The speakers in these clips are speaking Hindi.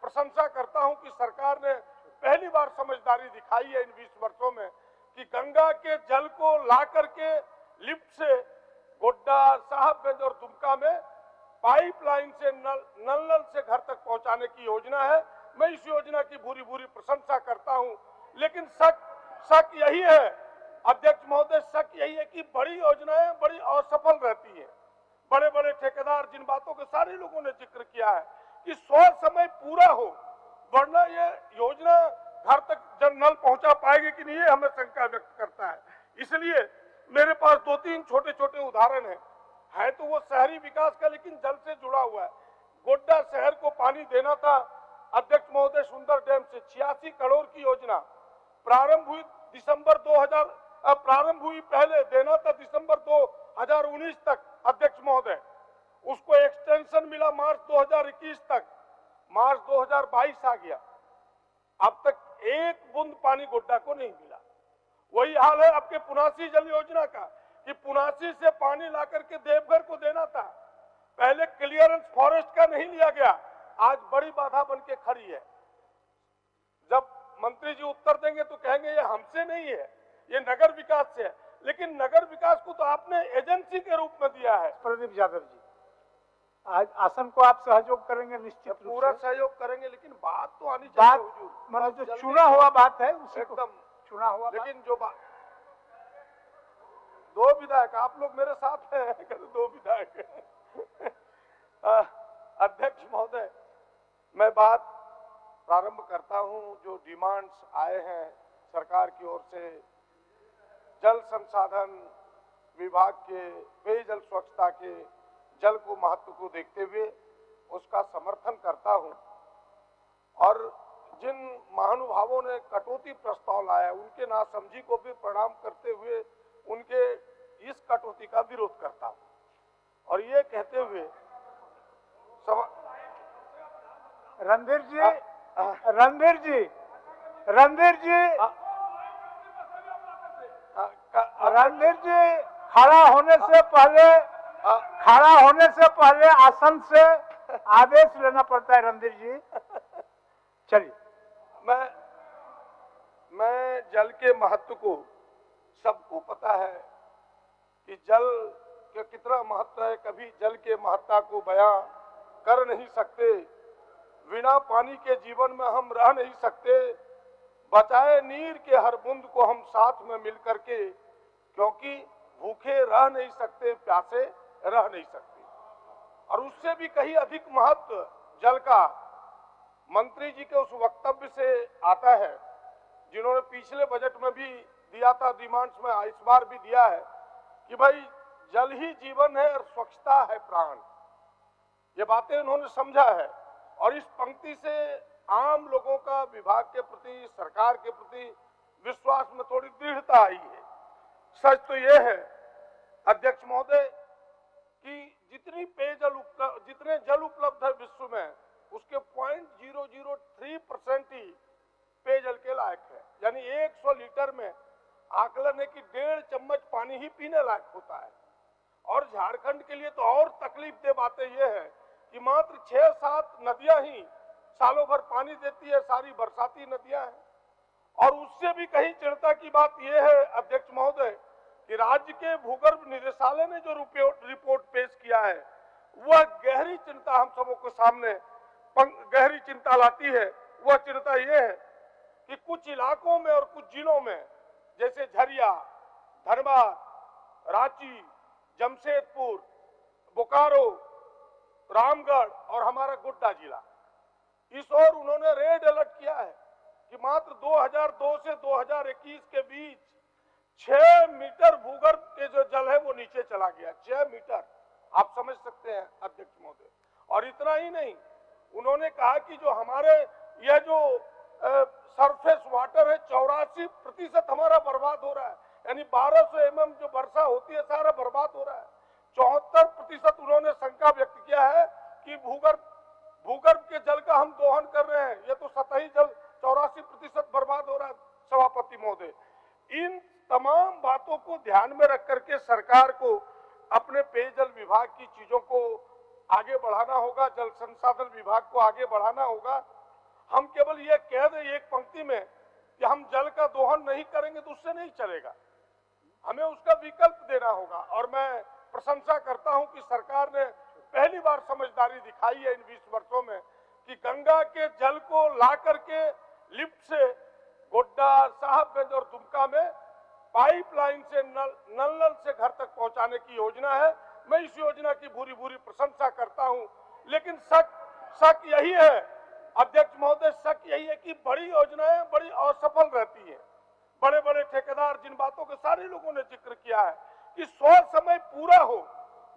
प्रशंसा करता हूं कि सरकार ने पहली बार समझदारी दिखाई है इन 20 वर्षों में कि गंगा के जल को ला करके लिफ्ट से गोड्डा, साहबगंज और दुमका में पाइपलाइन से नल से घर तक पहुंचाने की योजना है। मैं इस योजना की भूरी प्रशंसा करता हूं, लेकिन शक यही है अध्यक्ष महोदय, शक यही है कि बड़ी योजनाएं बड़ी असफल रहती हैं। बड़े बड़े ठेकेदार, जिन बातों के सारे लोगों ने जिक्र किया है कि समय पूरा हो, वरना ये योजना घर तक जल नल पहुंचा पाएगी कि नहीं, ये हमें शंका व्यक्त करता है। इसलिए मेरे पास 2-3 छोटे उदाहरण है तो वो शहरी विकास का, लेकिन जल से जुड़ा हुआ है। गोड्डा शहर को पानी देना था अध्यक्ष महोदय, सुंदर डैम से 86 करोड़ की योजना प्रारंभ हुई पहले देना था दिसंबर 2019 तक अध्यक्ष महोदय, उसको एक्सटेंशन मिला मार्च 2021 तक, मार्च 2022 आ गया, अब तक एक बूंद पानी गोड्डा को नहीं मिला। वही हाल है आपके पुनासी जल योजना का कि पुनासी से पानी ला करके देवघर को देना था, पहले क्लियरेंस फॉरेस्ट का नहीं लिया गया, आज बड़ी बाधा बन के खड़ी है। जब मंत्री जी उत्तर देंगे तो कहेंगे ये हमसे नहीं है, ये नगर विकास से है, लेकिन नगर विकास को तो आपने एजेंसी के रूप में दिया है। प्रदीप यादव जी, आज आसन को आप सहयोग करेंगे, निश्चित पूरा सहयोग करेंगे, लेकिन बात तो आनी चाहिए हुजूर। मतलब जो चुना हुआ बात है उसी एकदम चुना हुआ, लेकिन जो बात 2 विधायक आप लोग मेरे साथ हैं, 2 विधायक अध्यक्ष महोदय, मैं बात प्रारंभ करता हूं। जो डिमांड्स आए हैं सरकार की ओर से, जल संसाधन विभाग के पेयजल स्वच्छता के जल को महत्व को देखते हुए उसका समर्थन करता हूं, और जिन महानुभावों ने कटौती प्रस्ताव लाया उनके नासमझी को भी प्रणाम करते हुए उनके इस कटौती का विरोध करता हूं, और ये कहते हुए रणधीर जी खड़ा होने से पहले आसन से आदेश लेना पड़ता है। रणधीर जी चलिए। मैं जल के महत्व को, सबको पता है कि जल के कितना महत्व है, कभी जल के महत्ता को बयां कर नहीं सकते। बिना पानी के जीवन में हम रह नहीं सकते, बचाए नीर के हर बूंद को हम साथ में मिल करके, क्योंकि भूखे रह नहीं सकते, प्यासे रह नहीं सकते। और उससे भी कहीं अधिक महत्व जल का मंत्री जी के उस वक्तव्य से आता है जिन्होंने पिछले बजट में भी दिया था, डिमांड्स में इस बार भी दिया है कि भाई जल ही जीवन है और स्वच्छता है प्राण। ये बातें उन्होंने समझा है, और इस पंक्ति से आम लोगों का विभाग के प्रति, सरकार के प्रति विश्वास में थोड़ी दृढ़ता आई है। सच तो यह है अध्यक्ष महोदय कि जितने जल उपलब्ध है विश्व में, उसके 0.003% ही पेयजल के लायक है। यानी 100 लीटर में आकलन है कि 1.5 चम्मच पानी ही पीने लायक होता है। और झारखंड के लिए तो और तकलीफ दे बातें ये है कि मात्र 6-7 नदियां ही सालों भर पानी देती है, सारी बरसाती नदियां हैं। और उससे भी कहीं चिंता की बात यह है अध्यक्ष महोदय कि राज्य के भूगर्भ निदेशालय ने जो रिपोर्ट पेश किया है, वह गहरी चिंता हम सबों के सामने गहरी चिंता लाती है। वह चिंता यह है कि कुछ इलाकों में और कुछ जिलों में, जैसे झरिया, धनबाद, रांची, जमशेदपुर, बोकारो, रामगढ़ और हमारा गोड्डा जिला, इस ओर उन्होंने रेड अलर्ट किया है कि मात्र 2002 से 2021 के बीच 6 मीटर भूगर्भ के जो जल है वो नीचे चला गया। 6 मीटर, आप समझ सकते हैं अध्यक्ष महोदय। और इतना ही नहीं, उन्होंने कहा कि जो हमारे यह जो सरफेस वाटर है 84% हमारा बर्बाद हो रहा है, यानी 1200 mm जो वर्षा होती है सारा बर्बाद हो रहा है। 74% उन्होंने शंका व्यक्त किया है कि भूगर्भ के जल का हम दोहन कर रहे हैं, ये तो सतही जल 84% बर्बाद हो रहा है सभापति महोदय। इन तमाम बातों को ध्यान में रख करके सरकार को अपने पेयजल विभाग की चीजों को आगे बढ़ाना होगा, जल संसाधन विभाग को आगे बढ़ाना होगा। हम केवल ये कह दें एक पंक्ति में कि हम जल का दोहन नहीं करेंगे तो उससे नहीं चलेगा, हमें उसका विकल्प देना होगा। और मैं प्रशंसा करता हूं कि सरकार ने पहली बार समझदारी दिखाई है इन 20 वर्षों में कि गंगा के जल को ला करके लिफ्ट से गोड्डा, साहबगंज और दुमका में पाइपलाइन से नल से घर तक पहुंचाने की योजना है। मैं इस योजना की भूरी भूरी प्रशंसा करता हूं, लेकिन शक यही है अध्यक्ष महोदय, शक यही है कि बड़ी योजनाएं बड़ी असफल रहती हैं। बड़े बड़े ठेकेदार, जिन बातों के सारे लोगों ने जिक्र किया है कि 100 समय पूरा हो,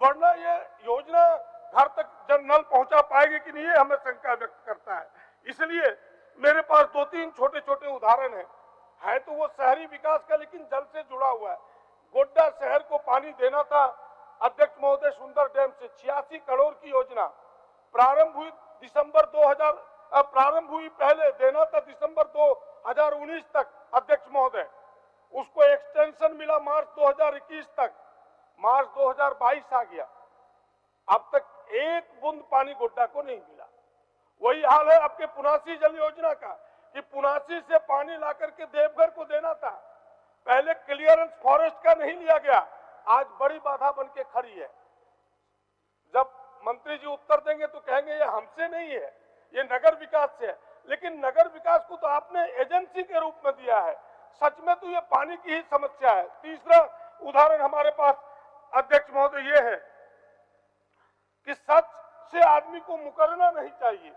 वरना ये योजना घर तक जल नल पहुंचा पाएगी कि नहीं, ये हमें शंका व्यक्त करता है। इसलिए मेरे पास 2-3 छोटे छोटे उदाहरण है तो वो शहरी विकास का, लेकिन जल से जुड़ा हुआ है। गोड्डा शहर को पानी देना था अध्यक्ष महोदय, सुंदर डैम से 86 करोड़ की योजना प्रारंभ हुई पहले देना था दिसंबर 2019 तक अध्यक्ष महोदय, उसको एक्सटेंशन मिला मार्च 2021 तक, मार्च 2022 आ गया, अब तक एक बूंद पानी गोड्डा को नहीं मिला। वही हाल है आपके पुनासी जल योजना का कि पुनासी से पानी ला करके देवघर को देना था, पहले क्लियरेंस फॉरेस्ट का नहीं लिया गया, आज बड़ी बाधा बन के खड़ी है। जब मंत्री जी उत्तर देंगे तो कहेंगे ये हमसे नहीं है, ये नगर विकास से है, लेकिन नगर विकास को तो आपने एजेंसी के रूप में दिया है। सच में तो ये पानी की ही समस्या है। तीसरा उदाहरण हमारे पास अध्यक्ष महोदय ये है कि सच से आदमी को मुकरना नहीं चाहिए।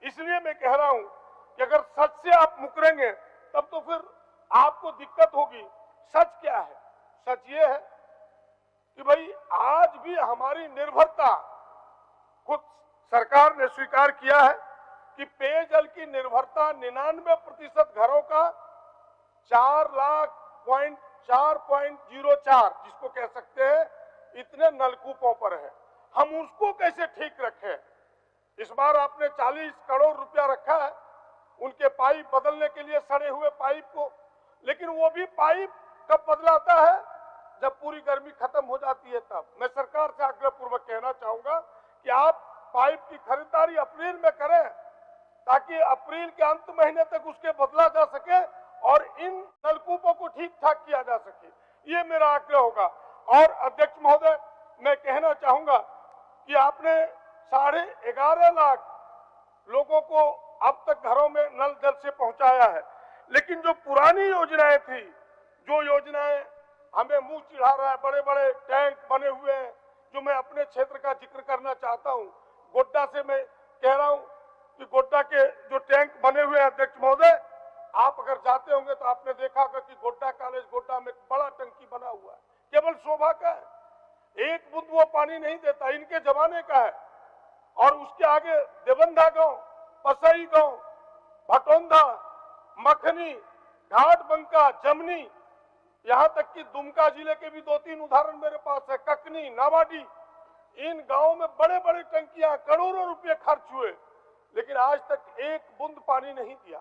इसलिए मैं कह रहा हूं कि अगर सच से आप मुकरेंगे तब तो फिर आपको दिक्कत होगी। सच क्या है? सच ये है कि भाई आज भी हमारी निर्भरता, खुद सरकार ने स्वीकार किया है कि पेयजल की निर्भरता 99% घरों का 4,04,04 जिसको कह सकते हैं इतने नलकूपों पर है। हम उसको कैसे ठीक रखें? इस बार आपने 40 करोड़ रुपया रखा है उनके पाइप बदलने के लिए, सड़े हुए पाइप को, लेकिन वो भी पाइप कब बदलाता है? जब पूरी गर्मी खत्म हो जाती है तब। मैं सरकार से आग्रह पूर्वक कहना चाहूंगा कि आप पाइप की खरीदारी अप्रैल में करें ताकि अप्रैल के अंत महीने तक उसके बदला जा सके और इन नलकूपों को ठीक ठाक किया जा सके, ये मेरा आग्रह होगा। और अध्यक्ष महोदय, मैं कहना चाहूंगा कि आपने 11.5 लाख लोगों को अब तक घरों में नल जल से पहुंचाया है, लेकिन जो पुरानी योजनाएं थी, जो योजनाएं हमें मुंह चिढ़ा रहा है, बड़े बड़े टैंक बने हुए हैं, जो मैं अपने क्षेत्र का जिक्र करना चाहता हूं। गोड्डा से मैं कह रहा हूं कि गोड्डा के जो टैंक बने हुए हैं अध्यक्ष महोदय, आप अगर जाते होंगे तो आपने देखा होगा कि गोड्डा कॉलेज गोड्डा में बड़ा टंकी बना हुआ है, केवल शोभा का है, एक बूंद वो पानी नहीं देता, इनके जमाने का है। और उसके आगे देवंधा गांव, पसई गांव, भटौंधा, मखनी, घाटबंका, जमनी, यहां तक कि दुमका जिले के भी 2-3 उदाहरण मेरे पास है, ककनी, नावाडी, इन गांवों में बड़े बड़े टंकियां, करोड़ों रुपए खर्च हुए, लेकिन आज तक एक बूंद पानी नहीं दिया।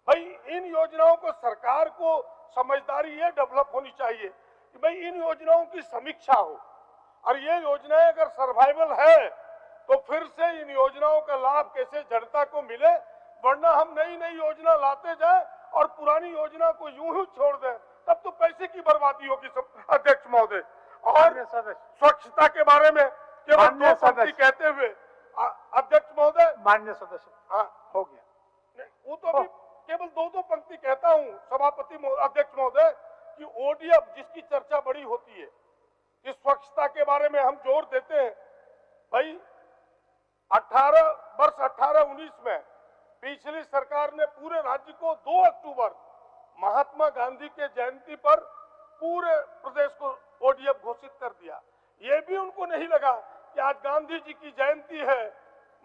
भाई इन योजनाओं को सरकार को समझदारी ये डेवलप होनी चाहिए कि भाई इन योजनाओं की समीक्षा हो, और ये योजनाएं अगर सर्वाइवल है तो फिर से इन योजनाओं का लाभ कैसे जनता को मिले, वरना हम नई नई योजना लाते जाए और पुरानी योजना को यूं ही छोड़ दें, तब तो पैसे की बर्बादी होगी अध्यक्ष महोदय। और स्वच्छता के बारे में केवल 2 पंक्ति कहते हुए अध्यक्ष महोदय, माननीय सदस्य, हाँ हो गया, वो तो अभी केवल 2 पंक्ति कहता हूं सभापति अध्यक्ष महोदय कि ओडीएफ जिसकी चर्चा बड़ी होती है, इस स्वच्छता के बारे में हम जोर देते हैं। भाई 18-19 में पिछली सरकार ने पूरे राज्य को 2 अक्टूबर महात्मा गांधी के जयंती पर पूरे प्रदेश को ओडीएफ घोषित कर दिया। ये भी उनको नहीं लगा कि आज गांधी जी की जयंती है,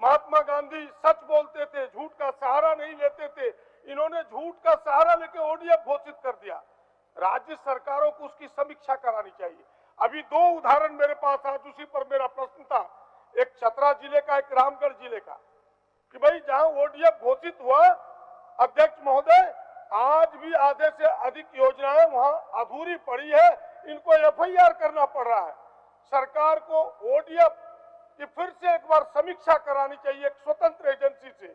महात्मा गांधी सच बोलते थे, झूठ का सहारा नहीं लेते थे, इन्होंने झूठ का सहारा लेके ओडीएफ घोषित कर दिया। राज्य सरकारों को उसकी समीक्षा करानी चाहिए। अभी 2 उदाहरण मेरे पास आज उसी पर मेरा प्रश्न था, एक चतरा जिले का, एक रामगढ़ जिले का, कि भाई जहां ओडीएफ घोषित हुआ अध्यक्ष महोदय, आज भी आधे से अधिक योजनाएं वहां अधूरी पड़ी है, इनको एफआईआर करना पड़ रहा है। सरकार को ओडीएफ की फिर से एक बार समीक्षा करानी चाहिए एक स्वतंत्र एजेंसी से,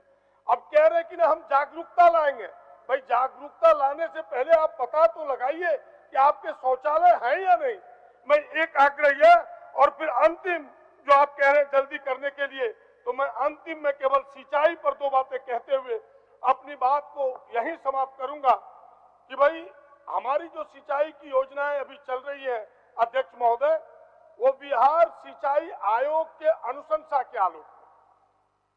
अब कह रहे कि ना हम जागरूकता लाएंगे। भाई जागरूकता लाने से पहले आप पता तो लगाइए कि आपके शौचालय हैं या नहीं। मैं एक आग्रह है और फिर अंतिम जो आप कह रहे हैं जल्दी करने के लिए, तो मैं अंतिम में केवल सिंचाई पर दो बातें कहते हुए अपनी बात को यहीं समाप्त करूंगा कि भाई हमारी जो सिंचाई की योजनाएं अभी चल रही है अध्यक्ष महोदय, वो बिहार सिंचाई आयोग के अनुशंसा के आलोक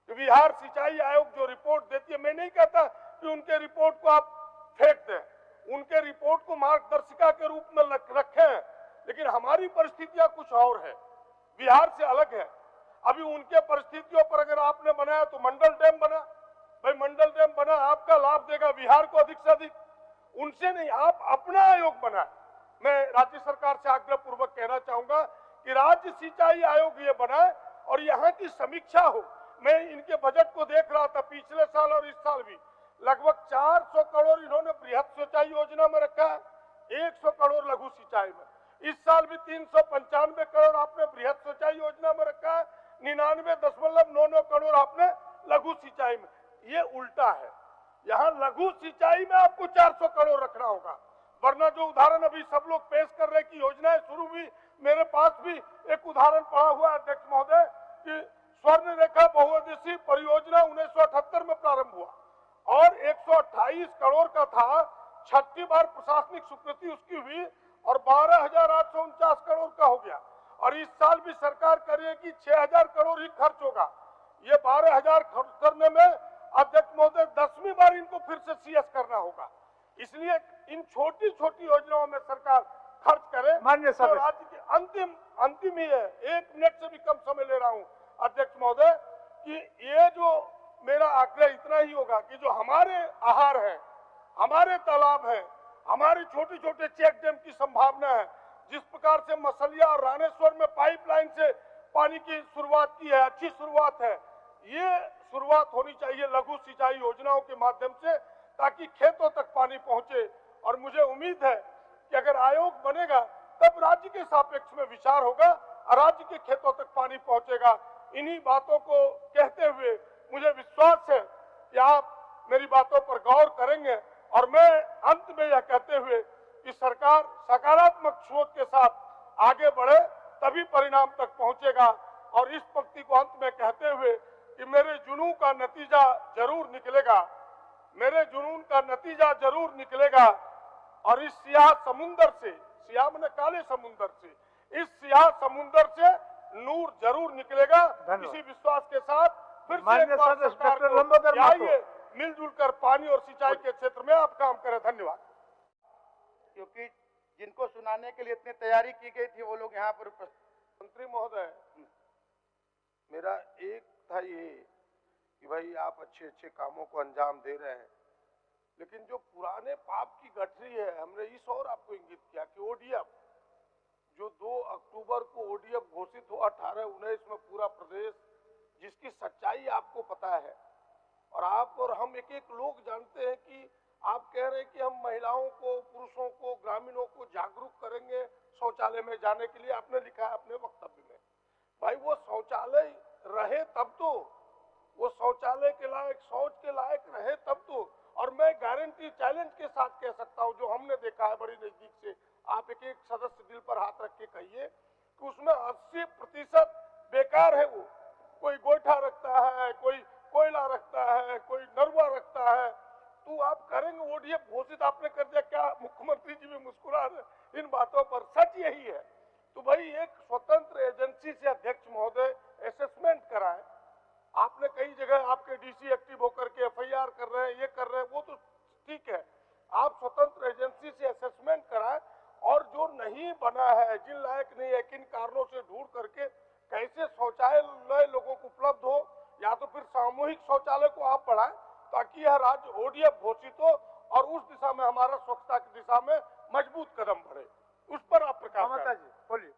में, बिहार सिंचाई आयोग जो रिपोर्ट देती है, मैं नहीं कहता कि उनके रिपोर्ट को आप फेंक दें, उनके रिपोर्ट को मार्गदर्शिका के रूप में रखें, लेकिन हमारी परिस्थितियां कुछ और है, बिहार से अलग है। अभी उनके परिस्थितियों पर अगर आपने बनाया तो मंडल डैम बना, भाई मंडल डैम बना आपका लाभ देगा बिहार को अधिक से अधिक, उनसे नहीं, आप अपना आयोग बनाए। मैं राज्य सरकार से आग्रह पूर्वक कहना चाहूंगा कि राज्य सिंचाई आयोग ये बनाए और यहाँ की समीक्षा हो। मैं इनके बजट को देख रहा था पिछले साल और इस साल भी लगभग 400 करोड़ इन्होंने बृहद सिंचाई योजना में रखा है, 100 करोड़ लघु सिंचाई में। इस साल भी 395 करोड़ आपने बृहद सिंचाई योजना में रखा है, 99.99 करोड़ आपने लघु सिंचाई में। ये उल्टा है, यहाँ लघु सिंचाई में आपको 400 करोड़ रखना होगा, वरना जो उदाहरण अभी सब लोग पेश कर रहे कि योजनाएं शुरू हुई, मेरे पास भी एक उदाहरण पड़ा हुआ है अध्यक्ष महोदय कि स्वर्ण रेखा बहुउद्देशीय परियोजना 1978 में प्रारंभ हुआ और 128 करोड़ का था, 6ठी बार प्रशासनिक स्वीकृति उसकी हुई और 12,849 करोड़ का हो गया। और इस साल भी सरकार कर रही है कि 6,000 करोड़ ही खर्च होगा। ये 12,000 खर्च करने में अध्यक्ष महोदय 10वीं बार इनको फिर से सीएस करना होगा, इसलिए इन छोटी छोटी योजनाओं में सरकार खर्च करे। माननीय तो राज्य की अंतिम ही है, 1 मिनट से भी कम समय ले रहा हूं अध्यक्ष महोदय, कि ये जो मेरा आग्रह इतना ही होगा कि जो हमारे आहार है, हमारे तालाब है, हमारे छोटे छोटे चेक डैम की संभावना है, जिस प्रकार से मसलिया और रामेश्वर में पाइपलाइन से पानी की शुरुआत की है, अच्छी शुरुआत है, ये शुरुआत होनी चाहिए लघु सिंचाई योजनाओं के माध्यम से, ताकि खेतों तक पानी पहुंचे। और मुझे उम्मीद है कि अगर आयोग बनेगा तब राज्य के सापेक्ष में विचार होगा और राज्य के खेतों तक पानी पहुंचेगा। इन्हीं बातों को कहते हुए मुझे विश्वास है कि आप मेरी बातों पर गौर करेंगे और मैं अंत में यह कहते हुए कि सरकार सकारात्मक सोच के साथ आगे बढ़े तभी परिणाम तक पहुंचेगा। और इस पंक्ति को अंत में कहते हुए कि मेरे जुनून का नतीजा जरूर निकलेगा, मेरे जुनून का नतीजा जरूर निकलेगा और इस सियाह समुंदर से, सियाह माने काले समुंदर से, इस सियाह समुंदर से नूर जरूर निकलेगा। इसी विश्वास के साथ फिर से एक बार सरकार को आइए मिलजुल कर पानी और सिंचाई के क्षेत्र में आप काम करें। धन्यवाद। क्योंकि जिनको सुनाने के लिए इतनी तैयारी की गई थी वो लोग यहाँ पर मंत्री महोदय, मेरा एक था ये कि भाई आप अच्छे अच्छे कामों को अंजाम दे रहे हैं, लेकिन जो पुराने पाप की गठरी है, हमने इस और आपको इंगित किया कि ओडीएफ जो 2 अक्टूबर को ओडीएफ घोषित हुआ 18-19 में पूरा प्रदेश, जिसकी सच्चाई आपको पता है और आप और हम एक एक लोग जानते हैं कि आप कह रहे हैं कि हम महिलाओं को, पुरुषों को, ग्रामीणों को जागरूक करेंगे शौचालय में जाने के लिए। आपने लिखा है अपने वक्तव्य में, भाई वो शौचालय रहे तब तो, वो शौचालय के लायक, शौच के लायक रहे तब तो। और मैं गारंटी चैलेंज के साथ कह सकता हूं, जो हमने देखा है बड़ी नजदीक से, आप एक एक सदस्य दिल पर हाथ रख के कहिए कि उसमें 80% बेकार है। वो कोई गोईठा रखता है, कोई कोयला रखता है, कोई नरवा रखता है, तो आप करेंगे। ओडीएफ घोषित आपने कर दिया, क्या मुख्यमंत्री जी भी मुस्कुरा रहे इन बातों पर? सच यही है। तो भाई एक स्वतंत्र एजेंसी से अध्यक्ष महोदय असेसमेंट कराए। आपने कई जगह आपके डीसी एक्टिव होकर के एफआईआर कर रहे हैं, ये कर रहे हैं, वो तो ठीक है, आप स्वतंत्र एजेंसी से असेसमेंट कराए और जो नहीं बना है, जिन लायक नहीं है, किन कारणों से ढूंढ करके कैसे शौचालय लोगों को उपलब्ध हो, या तो फिर सामूहिक शौचालय को आप बढ़ाएं ताकि यह राज्य ओडीएफ घोषित हो और उस दिशा में हमारा स्वच्छता की दिशा में मजबूत कदम बढ़े। उस पर आप प्रकाश डालें। बोलिए।